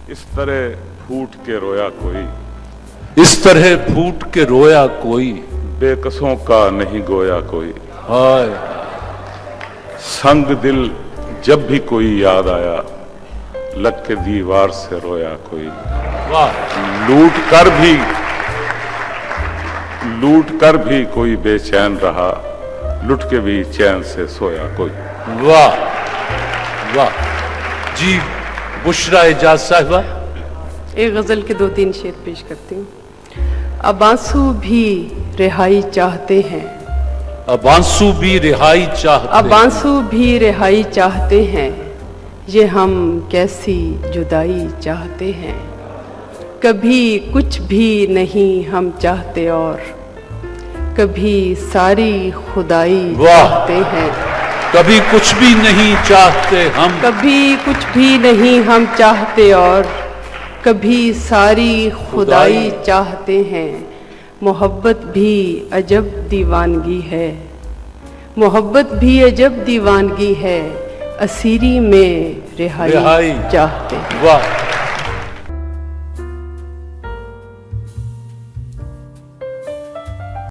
इस तरह फूट के रोया कोई, इस तरह फूट के रोया कोई, बेकसों का नहीं गोया कोई। हाय संग दिल जब भी कोई याद आया, लग के दीवार से रोया कोई। वाह लूट कर भी कोई बेचैन रहा, लुट के भी चैन से सोया कोई। वाह वाह। जी बुशरा एजाज साहिबा। एक गज़ल के 2-3 शेर पेश करती हूँ। अब आंसू भी रिहाई चाहते हैं, अब आंसू भी रिहाई चाहते, अब आंसू भी रिहाई चाहते हैं, ये हम कैसी जुदाई चाहते हैं। कभी कुछ भी नहीं हम चाहते और कभी सारी खुदाई चाहते हैं। कभी कुछ भी नहीं चाहते हम, कभी कुछ भी नहीं हम चाहते और कभी सारी खुदाई चाहते हैं। मोहब्बत भी अजब दीवानगी है, मोहब्बत भी अजब दीवानगी है, असीरी में रिहाई चाहते हैं। वाह।